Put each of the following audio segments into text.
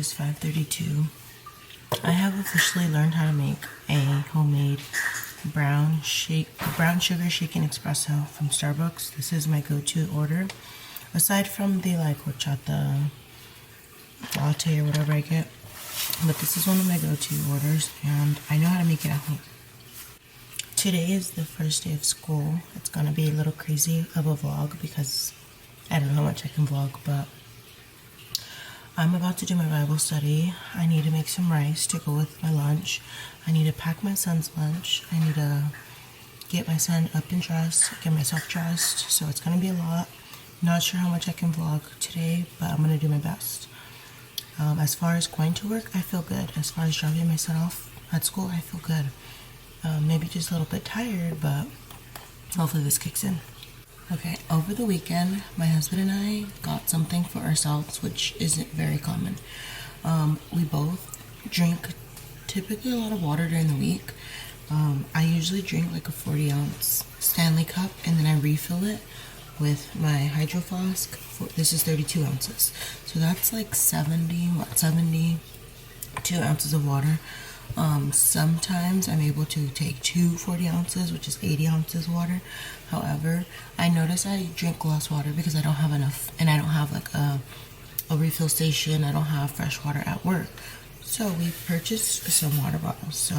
is 5:32. I have officially learned how to make a homemade brown sugar shaken espresso from Starbucks. This is my go-to order. Aside from the like horchata latte or whatever I get. But this is one of my go-to orders and I know how to make it at home. Today is the first day of school. It's gonna be a little crazy of a vlog because I don't know how much I can vlog, but I'm about to do my Bible study. I need to make some rice to go with my lunch. I need to pack my son's lunch. I need to get my son up and dressed, get myself dressed. So it's gonna be a lot. Not sure how much I can vlog today, but I'm gonna do my best. As far as going to work, I feel good. As far as dropping my son off at school, I feel good. Maybe just a little bit tired, but hopefully this kicks in. Okay, over the weekend, my husband and I got something for ourselves, which isn't very common. We both drink typically a lot of water during the week. I usually drink like a 40-ounce Stanley cup, and then I refill it with my hydro flask. This is 32 ounces. So that's like 72 ounces of water. Sometimes I'm able to take 40 ounces, which is 80 ounces water. However, I notice I drink less water because I don't have enough, and I don't have like a refill station. I don't have fresh water at work. So we purchased some water bottles. So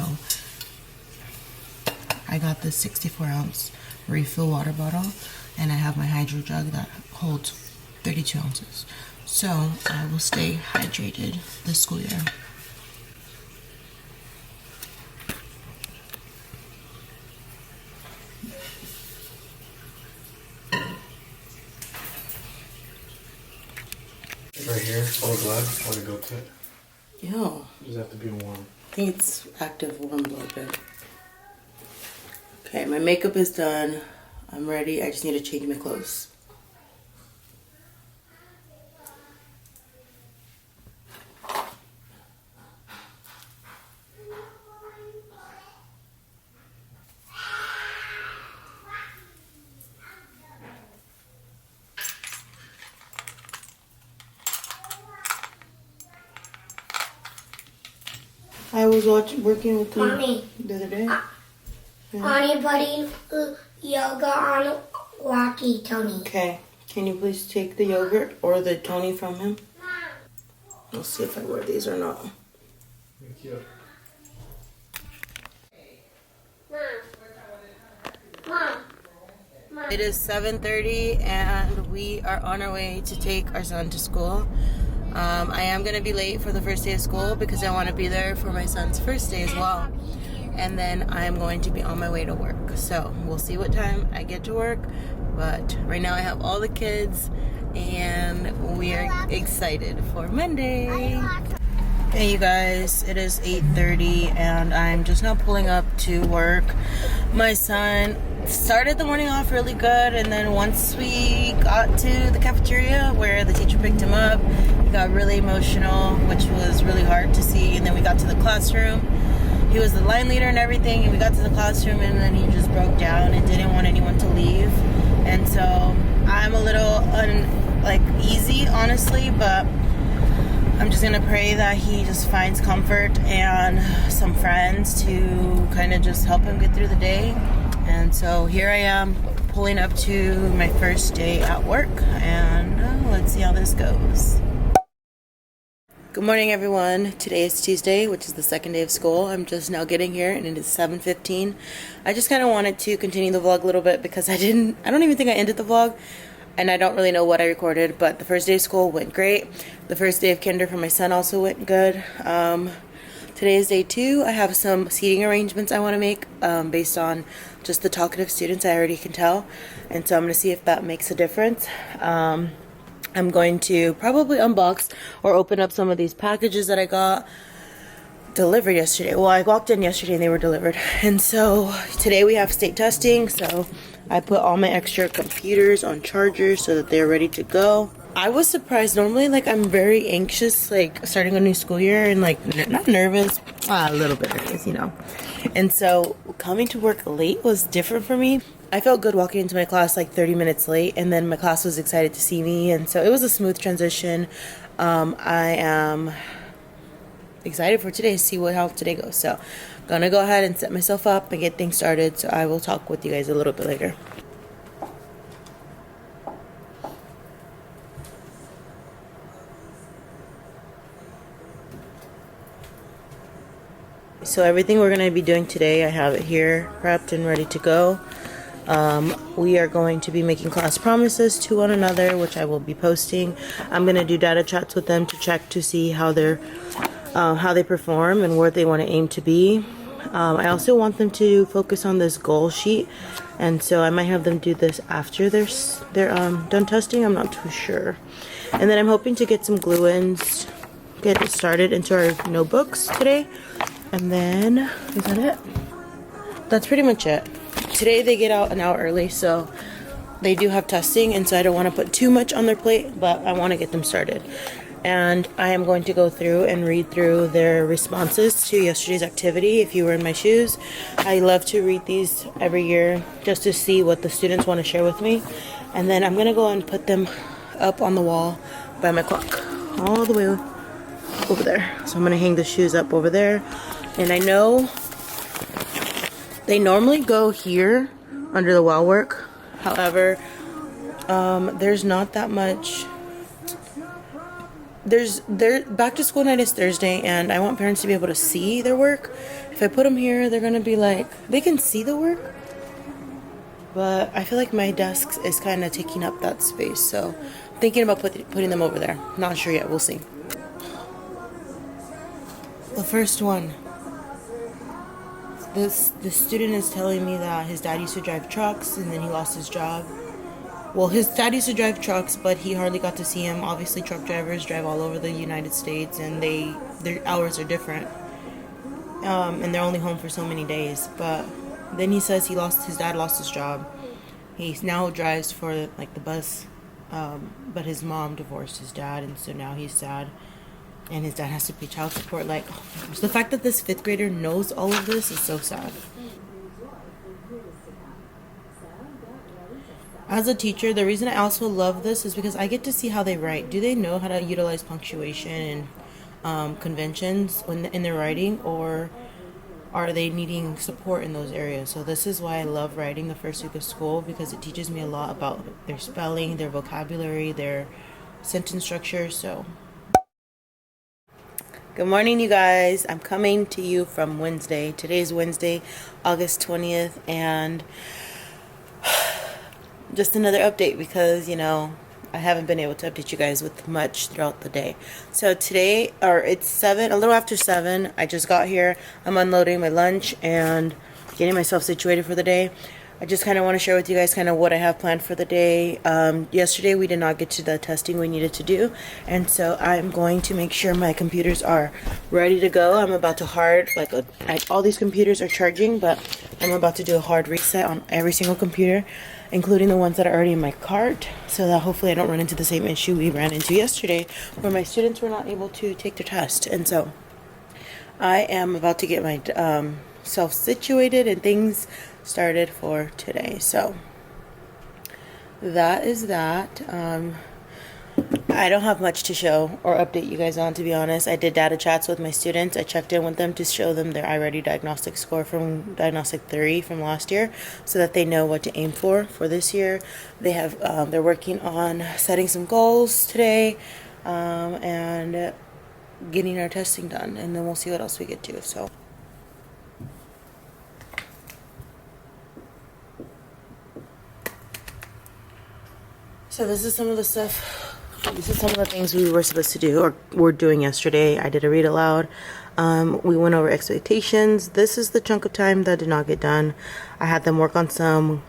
I got this 64-ounce refill water bottle, and I have my hydro jug that holds 32 ounces. So I will stay hydrated this school year. Right here, full of blood. Want to go to it? Yo. Does it have to be warm? I think it's active warm blood bed. Okay, my makeup is done. I'm ready. I just need to change my clothes. I was working with Mommy, the other day. Anybody yoga on Rocky Tony? Okay, can you please take the yogurt or the Tony from him? Let's see if I wear these or not. Thank you. Mom. It is 7:30 and we are on our way to take our son to school. I am going to be late for the first day of school because I want to be there for my son's first day as well. And then I'm going to be on my way to work. So we'll see what time I get to work. But right now I have all the kids and we are excited for Monday. Hey you guys, it is 8:30 and I'm just now pulling up to work. My son started the morning off really good, and then once we got to the cafeteria where the teacher picked him up, he got really emotional, which was really hard to see. And then we got to the classroom. He was the line leader and everything, and we got to the classroom and then he just broke down and didn't want anyone to leave. And so I'm a little uneasy, honestly, but I'm just gonna pray that he just finds comfort and some friends to kind of just help him get through the day. And so here I am pulling up to my first day at work, and let's see how this goes. Good morning everyone. Today is Tuesday, which is the second day of school. I'm just now getting here and it is 7:15. I just kind of wanted to continue the vlog a little bit because I don't even think I ended the vlog. And I don't really know what I recorded, but the first day of school went great. The first day of kinder for my son also went good. Today is day 2. I have some seating arrangements I want to make based on just the talkative students, I already can tell. And so I'm going to see if that makes a difference. I'm going to probably unbox or open up some of these packages that I got delivered yesterday. Well, I walked in yesterday and they were delivered. And so today we have state testing, so I put all my extra computers on chargers so that they're ready to go. I was surprised. Normally, I'm very anxious, starting a new school year, and not nervous, a little bit nervous, And so coming to work late was different for me. I felt good walking into my class 30 minutes late, and then my class was excited to see me, and so it was a smooth transition. I am excited for today to see how today goes. So gonna go ahead and set myself up and get things started. So I will talk with you guys a little bit later. So everything we're going to be doing today, I have it here prepped and ready to go. We are going to be making class promises to one another, which I will be posting. I'm going to do data chats with them to check to see how they perform and where they want to aim to be. I also want them to focus on this goal sheet, and so I might have them do this after they're done testing. I'm not too sure. And then I'm hoping to get some glue-ins, get it started into our notebooks today. And then, is that it? That's pretty much it. Today they get out an hour early, so they do have testing, and so I don't want to put too much on their plate, but I want to get them started. And I am going to go through and read through their responses to yesterday's activity. If you were in my shoes, I love to read these every year just to see what the students want to share with me. And then I'm going to go and put them up on the wall by my clock, all the way over there. So I'm going to hang the shoes up over there. And I know they normally go here under the wall work. However, there's not that much. Their back to school night is Thursday, and I want parents to be able to see their work. If I put them here, they're gonna be like, they can see the work, but I feel like my desk is kind of taking up that space. So I'm thinking about putting them over there. Not sure yet. We'll see. The first one. The student is telling me that his dad used to drive trucks and then he lost his job. Well, his dad used to drive trucks, but he hardly got to see him. Obviously, truck drivers drive all over the United States, and their hours are different. And they're only home for so many days. But then he says his dad lost his job. He now drives for like the bus, but his mom divorced his dad, and so now he's sad. And his dad has to pay child support. Like, oh my gosh, the fact that this 5th grader knows all of this is so sad. As a teacher, the reason I also love this is because I get to see how they write. Do they know how to utilize punctuation and conventions in their writing, or are they needing support in those areas? So this is why I love writing the first week of school, because it teaches me a lot about their spelling, their vocabulary, their sentence structure. So good morning, you guys. I'm coming to you from Wednesday. Today's Wednesday, August 20th, and just another update because, I haven't been able to update you guys with much throughout the day. So today, it's 7, a little after 7. I just got here. I'm unloading my lunch and getting myself situated for the day. I just kind of want to share with you guys kind of what I have planned for the day. Yesterday we did not get to the testing we needed to do, and so I'm going to make sure my computers are ready to go. I'm about to all these computers are charging, but I'm about to do a hard reset on every single computer, including the ones that are already in my cart, so that hopefully I don't run into the same issue we ran into yesterday where my students were not able to take their test. And so I am about to get my self situated and things started for today. So that is that. I don't have much to show or update you guys on, to be honest. I did data chats with my students. I checked in with them to show them their iReady diagnostic score from diagnostic 3 from last year, so that they know what to aim for this year. They have they're working on setting some goals today, and getting our testing done, and then we'll see what else we get to. So this is some of the stuff. This is some of the things we were supposed to do or were doing yesterday. I did a read aloud. We went over expectations. This is the chunk of time that did not get done. I had them work on some,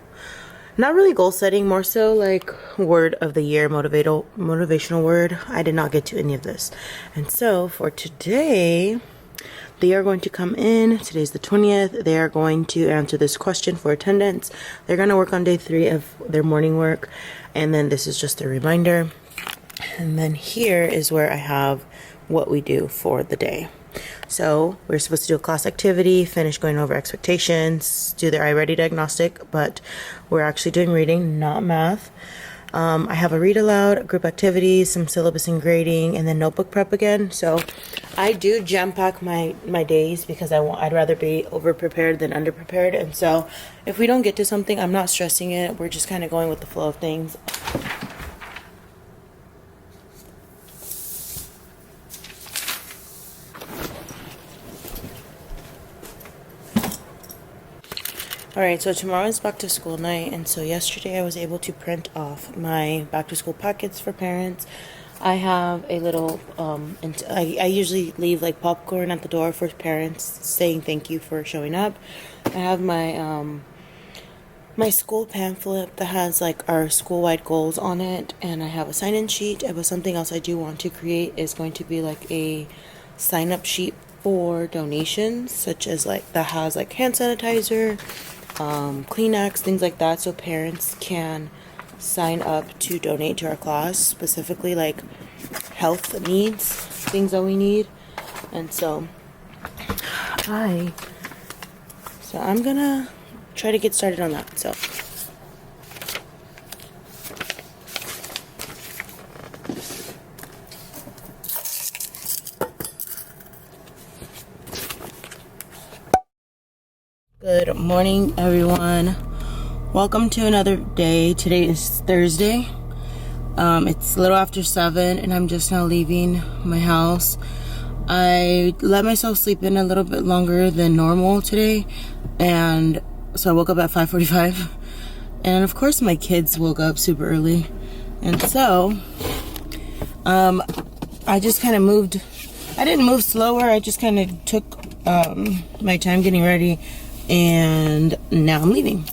not really goal setting, more so like word of the year, motivational word. I did not get to any of this. And so for today, they are going to come in. Today's the 20th. They are going to answer this question for attendance. They're going to work on day 3 of their morning work. And then this is just a reminder. And then here is where I have what we do for the day. So we're supposed to do a class activity, finish going over expectations, do their iReady diagnostic, but we're actually doing reading, not math. I have a read aloud, group activities, some syllabus and grading, and then notebook prep again. So I do jam pack my days because I'd rather be over prepared than under prepared. And so if we don't get to something, I'm not stressing it. We're just kind of going with the flow of things. Alright, so tomorrow is back to school night, and so yesterday I was able to print off my back to school packets for parents. I have a little, I usually leave like popcorn at the door for parents saying thank you for showing up. I have my, my school pamphlet that has like our school-wide goals on it, and I have a sign-in sheet. But something else I do want to create is going to be like a sign-up sheet for donations, such as like that has like hand sanitizer, Kleenex, things like that, so parents can sign up to donate to our class, specifically like health needs, things that we need. And so I'm gonna try to get started on that. So good morning, everyone. Welcome to another day. Today is Thursday. It's a little after 7 and I'm just now leaving my house. I let myself sleep in a little bit longer than normal today, and so I woke up at 5:45, and of course my kids woke up super early, and so I just kind of moved. I didn't move slower, I just kind of took my time getting ready, and now I'm leaving.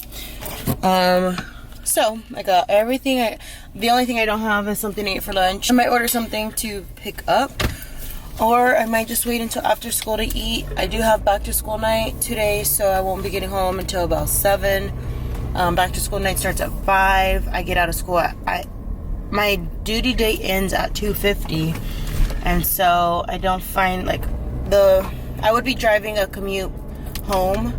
So I got everything. The only thing I don't have is something to eat for lunch. I might order something to pick up, or I might just wait until after school to eat. I do have back to school night today, so I won't be getting home until about 7. Back to school night starts at 5. I get out of school my duty date ends at 2:50, and so I don't find like I would be driving a commute home.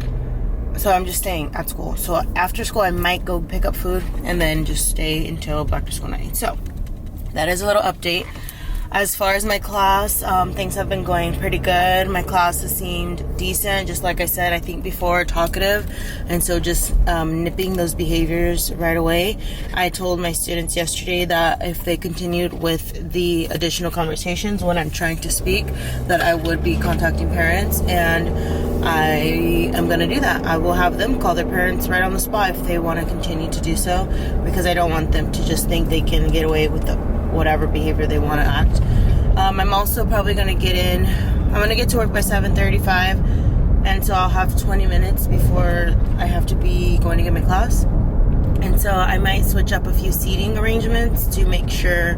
So I'm just staying at school. So after school, I might go pick up food and then just stay until back to school night. So that is a little update. As far as my class, things have been going pretty good. My classes seemed decent. Just like I said, I think before, talkative. And so just nipping those behaviors right away. I told my students yesterday that if they continued with the additional conversations when I'm trying to speak, that I would be contacting parents. And I am going to do that. I will have them call their parents right on the spot if they want to continue to do so, because I don't want them to just think they can get away with whatever behavior they want to act. I'm also probably going to I'm going to get to work by 7:35, and so I'll have 20 minutes before I have to be going to get my class. And so I might switch up a few seating arrangements to make sure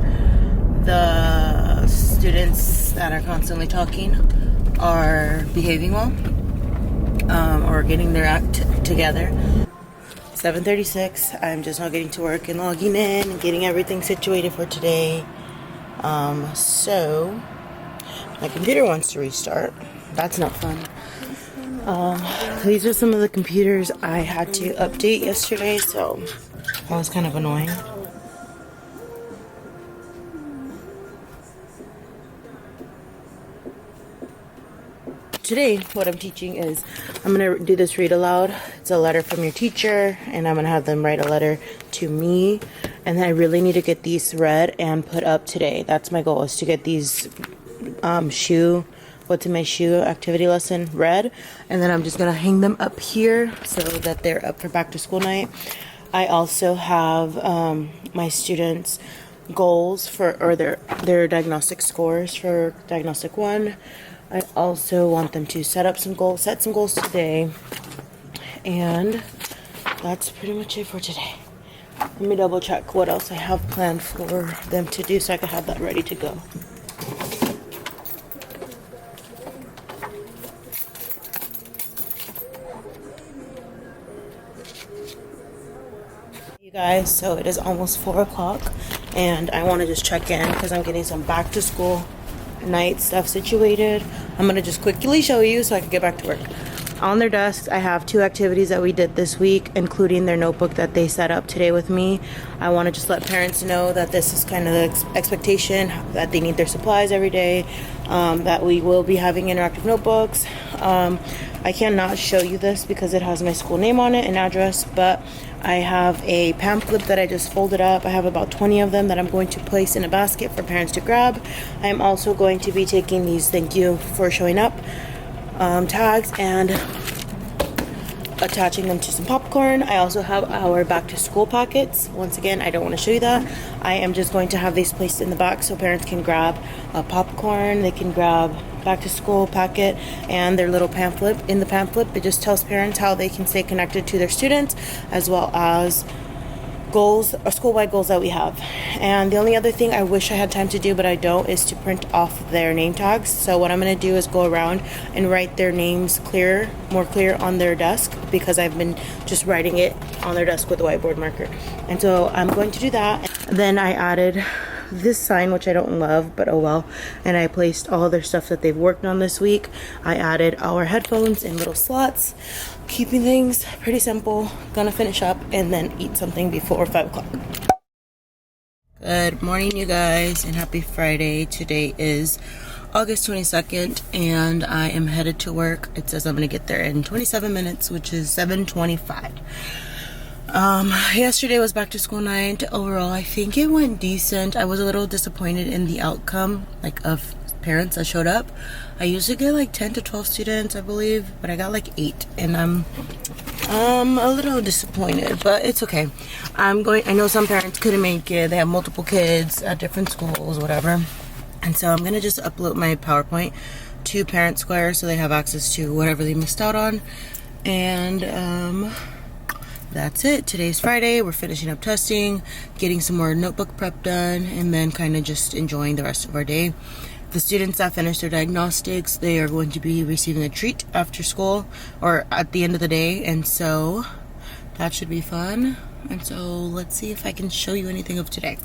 the students that are constantly talking are behaving well, or getting their act together. 7:36. I'm just now getting to work and logging in and getting everything situated for today. So my computer wants to restart. That's not fun. These are some of the computers I had to update yesterday, so that was kind of annoying. Today, what I'm teaching is I'm going to do this read aloud. It's a letter from your teacher, and I'm going to have them write a letter to me. And then I really need to get these read and put up today. That's my goal, is to get these what's in my shoe activity lesson read. And then I'm just going to hang them up here so that they're up for back to school night. I also have my students' goals or their diagnostic scores for diagnostic 1. I also want them to set some goals today, and that's pretty much it for today. Let me double check what else I have planned for them to do so I can have that ready to go. You guys, so it is almost 4 o'clock, and I want to just check in because I'm getting some back to school night stuff situated. I'm gonna just quickly show you so I can get back to work. on their desks, I have 2 activities that we did this week, including their notebook that they set up today with me. I want to just let parents know that this is kind of the expectation, that they need their supplies every day, that we will be having interactive notebooks. I cannot show you this because it has my school name on it and address, but I have a pamphlet that I just folded up. I have about 20 of them that I'm going to place in a basket for parents to grab. I'm also going to be taking these "thank you for showing up" tags and attaching them to some popcorn. I also have our back to school packets. Once again, I don't want to show you that. I am just going to have these placed in the back so parents can grab popcorn, they can grab back to school packet and their little pamphlet. In the pamphlet, it just tells parents how they can stay connected to their students, as well as goals or school-wide goals that we have. And the only other thing I wish I had time to do, but I don't, is to print off their name tags. So what I'm going to do is go around and write their names more clear on their desk, because I've been just writing it on their desk with a whiteboard marker. And so I'm going to do that. Then I added this sign, which I don't love, but oh well, and I placed all their stuff that they've worked on this week. I added our headphones in little slots, keeping things pretty simple. Gonna finish up and then eat something before 5 o'clock. Good morning, you guys, and happy Friday. Today is August 22nd, and I am headed to work. It says I'm gonna get there in 27 minutes, which is 7:25. Yesterday was back to school night. Overall, I think it went decent. I was a little disappointed in the outcome, like, of parents that showed up. I usually get like 10 to 12 students, I believe, but I got like 8, and I'm a little disappointed, but it's okay. I know some parents couldn't make it. They have multiple kids at different schools, whatever. And so I'm gonna just upload my PowerPoint to Parent Square so they have access to whatever they missed out on. And that's it. Today's Friday. We're finishing up testing, getting some more notebook prep done, and then kind of just enjoying the rest of our day. The students that finish their diagnostics, they are going to be receiving a treat after school or at the end of the day, and so that should be fun. And so let's see if I can show you anything of today.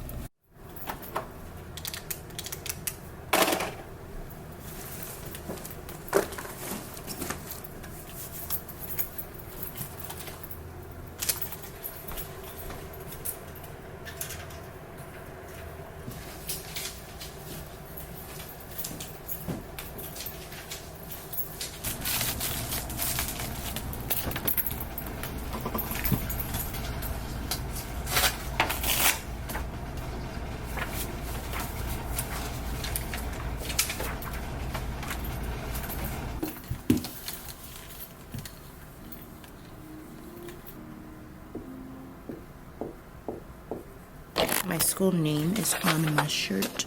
My school name is on my shirt,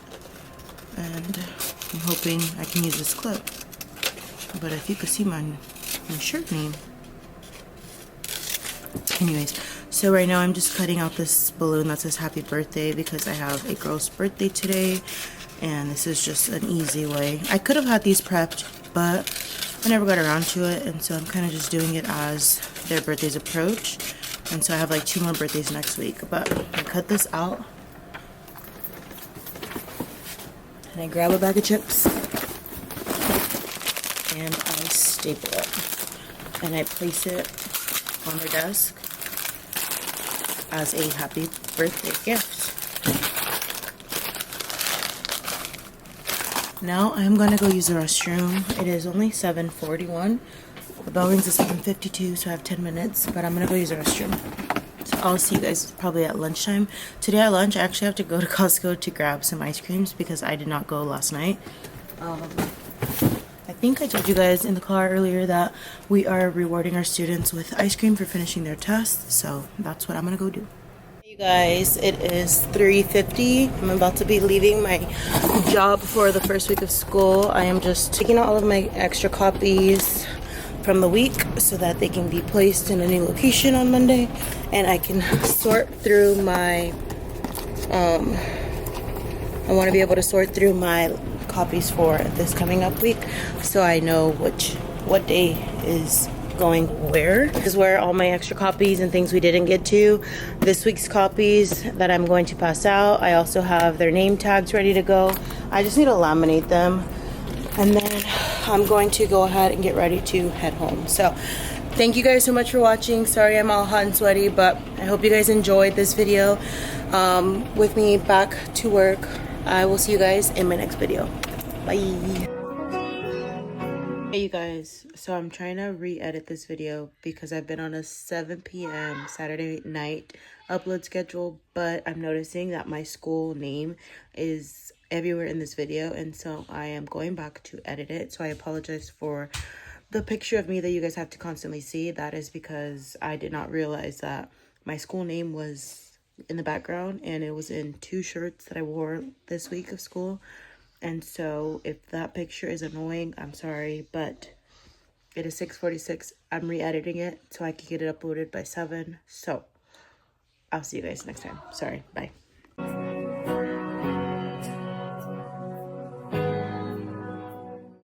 and I'm hoping I can use this clip. But if you could see my shirt name. Anyways, so right now I'm just cutting out this balloon that says happy birthday because I have a girl's birthday today, and this is just an easy way. I could have had these prepped, but I never got around to it, and so I'm kind of just doing it as their birthdays approach. And so I have like 2 more birthdays next week, but I cut this out and I grab a bag of chips and I staple it and I place it on their desk as a happy birthday gift. Now I'm gonna go use the restroom. It is only 7:41. The bell rings at 7:52, so I have 10 minutes, but I'm gonna go use the restroom. So I'll see you guys probably at lunchtime. Today at lunch, I actually have to go to Costco to grab some ice creams because I did not go last night. I think I told you guys in the car earlier that we are rewarding our students with ice cream for finishing their tests, so that's what I'm gonna go do. Hey you guys, it is 3:50. I'm about to be leaving my job for the first week of school. I am just taking out all of my extra copies from the week so that they can be placed in a new location on Monday, and I can sort through my I want to be able to sort through my copies for this coming up week so I know what day is going where. This is where all my extra copies and things we didn't get to. This week's copies that I'm going to pass out. I also have their name tags ready to go. I just need to laminate them. And then I'm going to go ahead and get ready to head home. So thank you guys so much for watching. Sorry I'm all hot and sweaty, but I hope you guys enjoyed this video with me back to work. I will see you guys in my next video. Bye. Hey you guys, so I'm trying to re-edit this video because I've been on a 7 p.m. Saturday night upload schedule, but I'm noticing that my school name is everywhere in this video, and so I am going back to edit it. So I apologize for the picture of me that you guys have to constantly see. That is because I did not realize that my school name was in the background, and it was in 2 shirts that I wore this week of school. And so if that picture is annoying, I'm sorry, but it is 6:46. I'm re-editing it so I can get it uploaded by 7. So I'll see you guys next time. Sorry, bye.